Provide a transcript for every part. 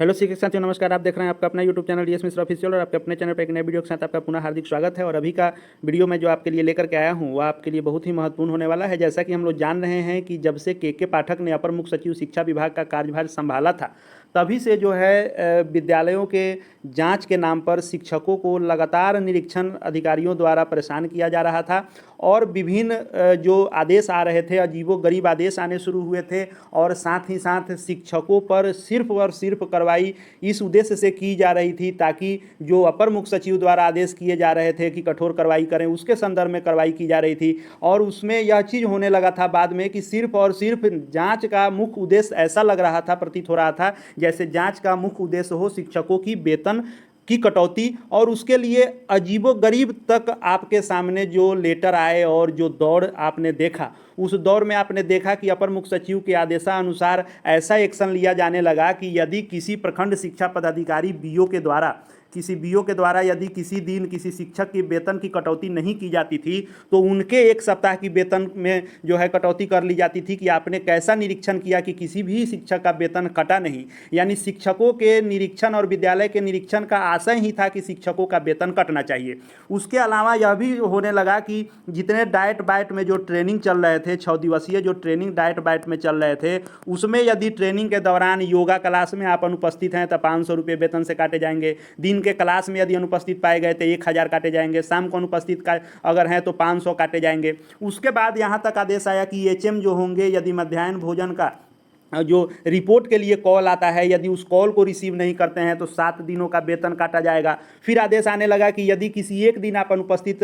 Hello शिक्षक साथियों, नमस्कार। आप देख रहे हैं आपका अपना YouTube channel DS Mishra official और आपके अपने चैनल पर एक नए वीडियो के साथ आपका पुनः हार्दिक स्वागत है। और अभी का वीडियो में जो आपके लिए लेकर के आया हूं वो आपके लिए बहुत ही महत्वपूर्ण होने वाला है। जैसा कि हम लोग जान रहे हैं कि जब से के पाठक ने अपर मुख्य सचिव शिक्षा विभाग का कार्यभार संभाला था तभी से जो है विद्यालयों के जांच के नाम पर शिक्षकों को लगातार निरीक्षण अधिकारियों द्वारा परेशान किया जा रहा था और विभिन्न जो आदेश आ रहे थे, अजीबोगरीब आदेश आने शुरू हुए थे और साथ ही साथ शिक्षकों पर सिर्फ और सिर्फ कार्रवाई इस उद्देश्य से की जा रही थी ताकि जो अपर मुख्य सचिव द्वारा आदेश किए जा रहे थे कि कठोर कार्रवाई करें, उसके संदर्भ में कार्रवाई की जा रही थी। और उसमें यह चीज़ होने लगा था बाद में कि सिर्फ और सिर्फ जांच का मुख्य उद्देश्य ऐसा लग रहा था, प्रतीत हो रहा था जैसे जांच का मुख्य उद्देश्य हो शिक्षकों की वेतन की कटौती। और उसके लिए अजीबोगरीब तक आपके सामने जो लेटर आए और जो दौर आपने देखा, उस दौर में आपने देखा कि अपर मुख्य सचिव के आदेशानुसार ऐसा एक्शन लिया जाने लगा कि यदि किसी प्रखंड शिक्षा पदाधिकारी बीओ के द्वारा यदि किसी दिन किसी शिक्षक की वेतन की कटौती नहीं की जाती थी तो उनके एक सप्ताह की वेतन में जो है कटौती कर ली जाती थी कि आपने कैसा निरीक्षण किया कि किसी भी शिक्षक का वेतन कटा नहीं। यानी शिक्षकों के निरीक्षण और विद्यालय के निरीक्षण का आशय ही था कि शिक्षकों का वेतन कटना चाहिए। उसके अलावा यह भी होने लगा कि जितने डाइट बाइट में जो ट्रेनिंग चल रहे थे, 6 दिवसीय जो ट्रेनिंग डाइट बाइट में चल रहे थे, उसमें यदि ट्रेनिंग के दौरान योगा क्लास में आप अनुपस्थित हैं तो 500 रुपये वेतन से काटे जाएंगे। दिन के क्लास में यदि अनुपस्थित पाए गए तो 1000 काटे जाएंगे। शाम को अनुपस्थित का अगर हैं तो 500 काटे जाएंगे। उसके बाद यहाँ तक आदेश आया कि एचएम जो होंगे यदि मध्याह्न भोजन का जो रिपोर्ट के लिए कॉल आता है यदि उस कॉल को रिसीव नहीं करते हैं तो 7 दिनों का वेतन काटा जाएगा। फिर आदेश आने लगा कि यदि किसी एक दिन आप अनुपस्थित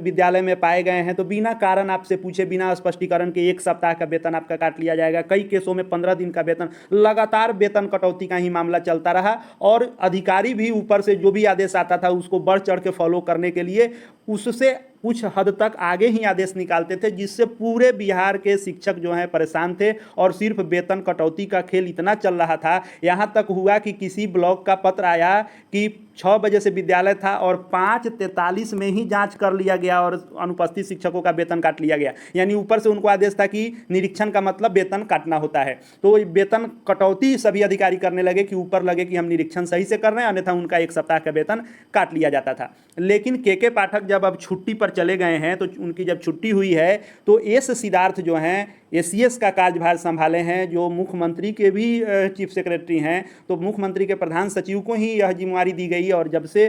विद्यालय में पाए गए हैं तो बिना कारण आपसे पूछे, बिना स्पष्टीकरण के 1 सप्ताह का वेतन आपका काट लिया जाएगा। कई केसों में 15 दिन का वेतन, लगातार वेतन कटौती का ही मामला चलता रहा। और अधिकारी भी ऊपर से जो भी आदेश आता था उसको बढ़ चढ़ के फॉलो करने के लिए उससे कुछ हद तक आगे ही आदेश निकालते थे, जिससे पूरे बिहार के शिक्षक जो हैं परेशान थे और सिर्फ वेतन कटौती का खेल इतना चल रहा था। यहाँ तक हुआ कि किसी ब्लॉक का पत्र आया कि 6 बजे से विद्यालय था और 5:43 में ही जांच कर लिया गया और अनुपस्थित शिक्षकों का वेतन काट लिया गया। यानी ऊपर से उनको आदेश था कि निरीक्षण का मतलब वेतन काटना होता है, तो वेतन कटौती सभी अधिकारी करने लगे कि ऊपर लगे कि हम निरीक्षण सही से कर रहे हैं, अन्यथा उनका 1 सप्ताह का वेतन काट लिया जाता था। लेकिन के पाठक जब अब छुट्टी पर चले गए हैं तो उनकी जब छुट्टी हुई है तो एस सिद्धार्थ जो हैं एसीएस का कार्यभार संभाले हैं, जो मुख्यमंत्री के भी चीफ सेक्रेटरी हैं। तो मुख्यमंत्री के प्रधान सचिव को ही यह जिम्मेवारी दी गई और जब से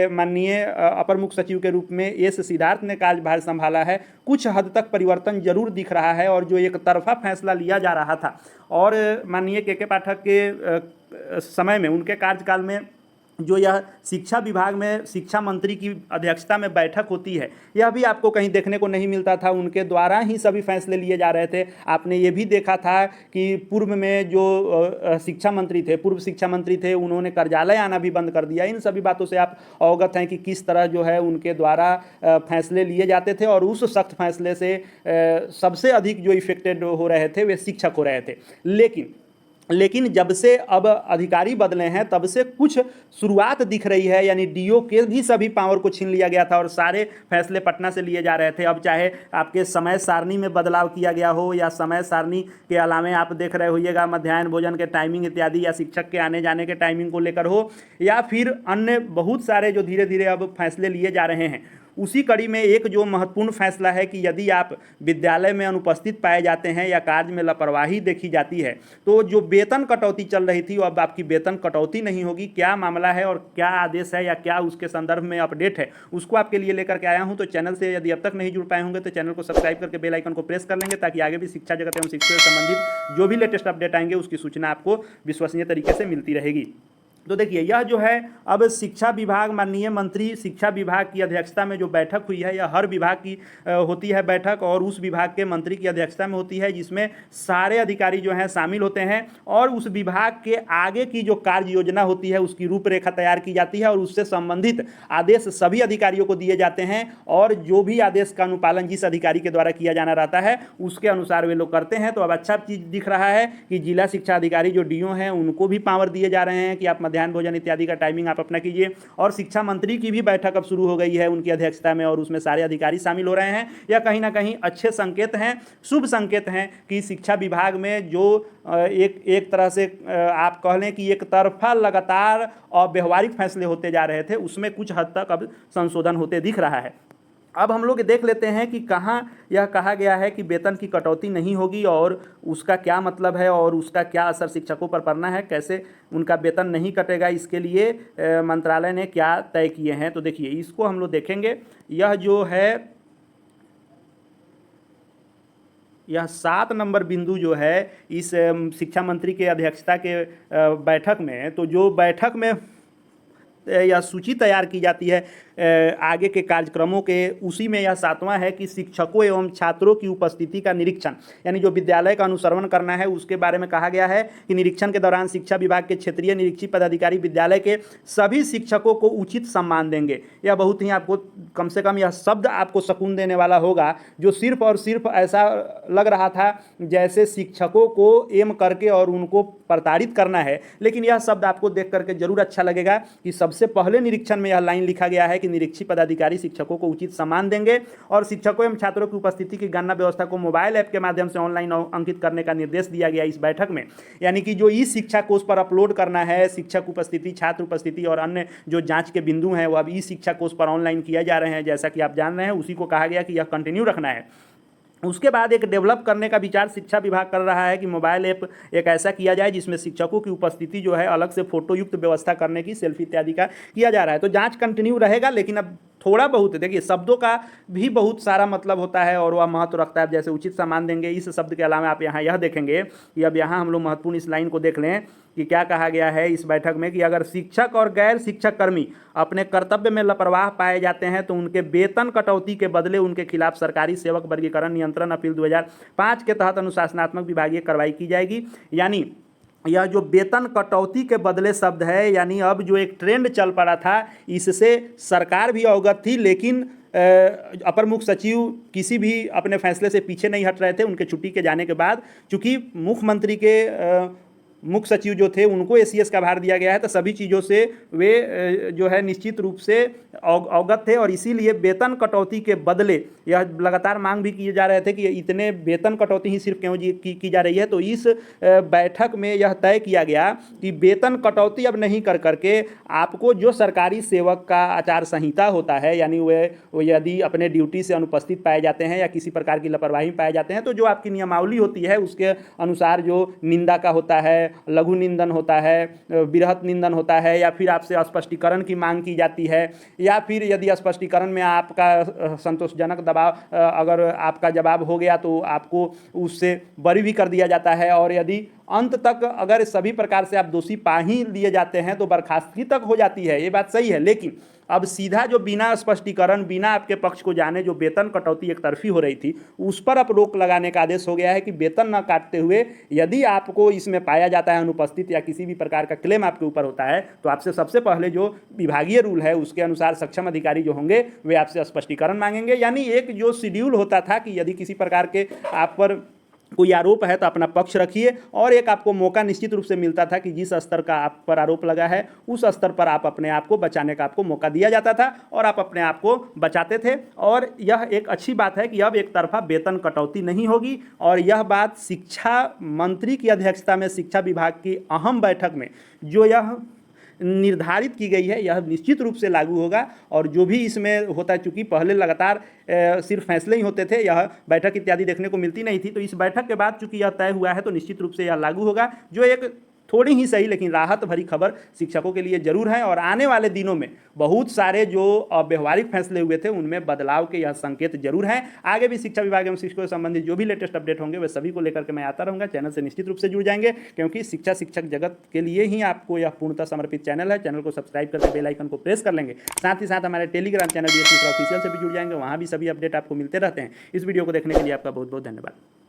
माननीय अपर मुख्य सचिव के रूप में एस सिद्धार्थ ने कार्यभार संभाला है, कुछ हद तक परिवर्तन जरूर दिख रहा है। और जो एक तरफा फैसला लिया जा रहा था और माननीय के पाठक के समय में, उनके कार्यकाल में जो यह शिक्षा विभाग में शिक्षा मंत्री की अध्यक्षता में बैठक होती है, यह भी आपको कहीं देखने को नहीं मिलता था। उनके द्वारा ही सभी फैसले लिए जा रहे थे। आपने ये भी देखा था कि पूर्व में जो पूर्व शिक्षा मंत्री थे, उन्होंने कार्यालय आना भी बंद कर दिया। इन सभी बातों से आप अवगत हैं कि किस तरह जो है उनके द्वारा फैसले लिए जाते थे और उस सख्त फैसले से सबसे अधिक जो इफेक्टेड हो रहे थे वे शिक्षक हो रहे थे। लेकिन जब से अब अधिकारी बदले हैं तब से कुछ शुरुआत दिख रही है। यानी डीओ के भी सभी पावर को छीन लिया गया था और सारे फैसले पटना से लिए जा रहे थे। अब चाहे आपके समय सारणी में बदलाव किया गया हो या समय सारणी के अलावे आप देख रहे होइएगा मध्याह्न भोजन के टाइमिंग इत्यादि, या शिक्षक के आने जाने के टाइमिंग को लेकर हो, या फिर अन्य बहुत सारे जो धीरे धीरे अब फैसले लिए जा रहे हैं, उसी कड़ी में एक जो महत्वपूर्ण फैसला है कि यदि आप विद्यालय में अनुपस्थित पाए जाते हैं या कार्य में लापरवाही देखी जाती है तो जो वेतन कटौती चल रही थी वो अब आपकी वेतन कटौती नहीं होगी। क्या मामला है और क्या आदेश है या क्या उसके संदर्भ में अपडेट है, उसको आपके लिए लेकर के आया हूं। तो चैनल से यदि अब तक नहीं जुड़ पाए होंगे तो चैनल को सब्सक्राइब करके बेल आइकन को प्रेस कर लेंगे ताकि आगे भी शिक्षा जगत एवं शिक्षा से संबंधित जो भी लेटेस्ट अपडेट आएंगे उसकी सूचना आपको विश्वसनीय तरीके से मिलती रहेगी। तो देखिए, यह जो है अब शिक्षा विभाग, माननीय मंत्री शिक्षा विभाग की अध्यक्षता में जो बैठक हुई है, यह हर विभाग की होती है बैठक और उस विभाग के मंत्री की अध्यक्षता में होती है, जिसमें सारे अधिकारी जो हैं शामिल होते हैं और उस विभाग के आगे की जो कार्य योजना होती है उसकी रूपरेखा तैयार की जाती है और उससे संबंधित आदेश सभी अधिकारियों को दिए जाते हैं। और जो भी आदेश का अनुपालन जिस अधिकारी के द्वारा किया जाना रहता है उसके अनुसार वे लोग करते हैं। तो अब अच्छा चीज़ दिख रहा है कि जिला शिक्षा अधिकारी जो डीओ हैं उनको भी पावर दिए जा रहे हैं कि आप मध्याह्न भोजन इत्यादि का टाइमिंग आप अपना कीजिए। और शिक्षा मंत्री की भी बैठक अब शुरू हो गई है उनकी अध्यक्षता में, और उसमें सारे अधिकारी शामिल हो रहे हैं। यह कहीं ना कहीं अच्छे संकेत हैं, शुभ संकेत हैं कि शिक्षा विभाग में जो एक तरह से आप कह लें कि एक तरफा लगातार और व्यवहारिक फैसले होते जा रहे थे, उसमें कुछ हद तक अब संशोधन होते दिख रहा है। अब हम लोग देख लेते हैं कि कहाँ यह कहा गया है कि वेतन की कटौती नहीं होगी और उसका क्या मतलब है और उसका क्या असर शिक्षकों पर पड़ना है, कैसे उनका वेतन नहीं कटेगा, इसके लिए मंत्रालय ने क्या तय किए हैं। तो देखिए इसको हम लोग देखेंगे। यह जो है यह 7 नंबर बिंदु जो है इस शिक्षा मंत्री के अध्यक्षता के बैठक में, तो जो बैठक में यह सूची तैयार की जाती है आगे के कार्यक्रमों के, उसी में यह 7वां है कि शिक्षकों एवं छात्रों की उपस्थिति का निरीक्षण, यानी जो विद्यालय का अनुश्रवण करना है उसके बारे में कहा गया है कि निरीक्षण के दौरान शिक्षा विभाग के क्षेत्रीय निरीक्षी पदाधिकारी विद्यालय के सभी शिक्षकों को उचित सम्मान देंगे। यह बहुत ही आपको कम से कम यह शब्द आपको सुकून देने वाला होगा, जो सिर्फ और सिर्फ ऐसा लग रहा था जैसे शिक्षकों को एम करके और उनको प्रताड़ित करना है, लेकिन यह शब्द आपको देख करके जरूर अच्छा लगेगा कि सबसे पहले निरीक्षण में यह लाइन लिखा गया है कि निरीक्षी पदाधिकारी शिक्षकों को उचित सम्मान देंगे और शिक्षकों एवं छात्रों की उपस्थिति की गणना व्यवस्था को मोबाइल ऐप के माध्यम से ऑनलाइन अंकित करने का निर्देश दिया गया इस बैठक में। यानी कि जो ई शिक्षा कोष पर अपलोड करना है, शिक्षक उपस्थिति, छात्र उपस्थिति और अन्य जो जांच के बिंदु हैं वो अब ई शिक्षा कोष पर ऑनलाइन किए जा रहे हैं, जैसा कि आप जान रहे हैं। उसी को कहा गया कि यह कंटिन्यू रखना है। उसके बाद एक डेवलप करने का विचार शिक्षा विभाग कर रहा है कि मोबाइल ऐप एक ऐसा किया जाए जिसमें शिक्षकों की उपस्थिति जो है अलग से फोटो युक्त व्यवस्था करने की, सेल्फी इत्यादि का किया जा रहा है। तो जांच कंटिन्यू रहेगा, लेकिन अब थोड़ा बहुत देखिए शब्दों का भी बहुत सारा मतलब होता है और वह महत्व रखता है। जैसे उचित सम्मान देंगे, इस शब्द के अलावा आप यहाँ यह देखेंगे कि अब यहाँ हम लोग महत्वपूर्ण इस लाइन को देख लें कि क्या कहा गया है इस बैठक में कि अगर शिक्षक और गैर शिक्षक कर्मी अपने कर्तव्य में लापरवाह पाए जाते हैं तो उनके वेतन कटौती के बदले उनके खिलाफ सरकारी सेवक वर्गीकरण नियंत्रण अपील 2005 के तहत अनुशासनात्मक विभागीय कार्रवाई की जाएगी। यानी यह जो वेतन कटौती के बदले शब्द है, यानी अब जो एक ट्रेंड चल पड़ा था इससे सरकार भी अवगत थी, लेकिन अपर मुख्य सचिव किसी भी अपने फैसले से पीछे नहीं हट रहे थे। उनके छुट्टी के जाने के बाद चूंकि मुख्यमंत्री के मुख्य सचिव जो थे उनको एसीएस का भार दिया गया है, तो सभी चीज़ों से वे जो है निश्चित रूप से अवगत थे और इसीलिए वेतन कटौती के बदले यह लगातार मांग भी किए जा रहे थे कि इतने वेतन कटौती ही सिर्फ क्यों की जा रही है। तो इस बैठक में यह तय किया गया कि वेतन कटौती अब नहीं कर करके आपको जो सरकारी सेवक का आचार संहिता होता है, यानी वो यदि अपने ड्यूटी से अनुपस्थित पाए जाते हैं या किसी प्रकार की लापरवाही पाए जाते हैं, तो जो आपकी नियमावली होती है उसके अनुसार जो निंदा का होता है, लघु निंदन होता है, बृहत निंदन होता है, या फिर आपसे स्पष्टीकरण की मांग की जाती है, या फिर यदि स्पष्टीकरण में आपका संतोषजनक दबाव अगर आपका जवाब हो गया तो आपको उससे बरी भी कर दिया जाता है, और यदि अंत तक अगर सभी प्रकार से आप दोषी पा ही लिए जाते हैं तो बर्खास्तगी तक हो जाती है। ये बात सही है, लेकिन अब सीधा जो बिना स्पष्टीकरण, बिना आपके पक्ष को जाने जो वेतन कटौती एक तरफी हो रही थी, उस पर अब रोक लगाने का आदेश हो गया है कि वेतन न काटते हुए यदि आपको इसमें पाया जाता है अनुपस्थित या किसी भी प्रकार का क्लेम आपके ऊपर होता है तो आपसे सबसे पहले जो विभागीय रूल है उसके अनुसार सक्षम अधिकारी जो होंगे वे आपसे स्पष्टीकरण मांगेंगे। यानी एक जो शेड्यूल होता था कि यदि किसी प्रकार के आप पर कोई आरोप है तो अपना पक्ष रखिए, और एक आपको मौका निश्चित रूप से मिलता था कि जिस स्तर का आप पर आरोप लगा है उस स्तर पर आप अपने आप को बचाने का आपको मौका दिया जाता था और आप अपने आप को बचाते थे। और यह एक अच्छी बात है कि अब एक तरफा वेतन कटौती नहीं होगी, और यह बात शिक्षा मंत्री की अध्यक्षता में शिक्षा विभाग की अहम बैठक में जो यह निर्धारित की गई है यह निश्चित रूप से लागू होगा। और जो भी इसमें होता है, चूंकि पहले लगातार सिर्फ फैसले ही होते थे, यह बैठक इत्यादि देखने को मिलती नहीं थी, तो इस बैठक के बाद चूंकि यह तय हुआ है तो निश्चित रूप से यह लागू होगा, जो एक थोड़ी ही सही लेकिन राहत भरी खबर शिक्षकों के लिए जरूर है। और आने वाले दिनों में बहुत सारे जो व्यवहारिक फैसले हुए थे उनमें बदलाव के यह संकेत जरूर हैं। आगे भी शिक्षा विभाग एवं शिक्षकों से संबंधित जो भी लेटेस्ट अपडेट होंगे वे सभी को लेकर के मैं आता रहूँगा। चैनल से निश्चित रूप से जुड़ जाएंगे, क्योंकि शिक्षक जगत के लिए ही आपको यह पूर्णतः समर्पित चैनल है। चैनल को सब्सक्राइब करके बेल आइकन को प्रेस कर लेंगे। साथ ही साथ हमारे टेलीग्राम चैनल DSM ऑफिशियल से भी जुड़ जाएंगे, वहाँ भी सभी अपडेट आपको मिलते रहते हैं। इस वीडियो को देखने के लिए आपका बहुत बहुत धन्यवाद।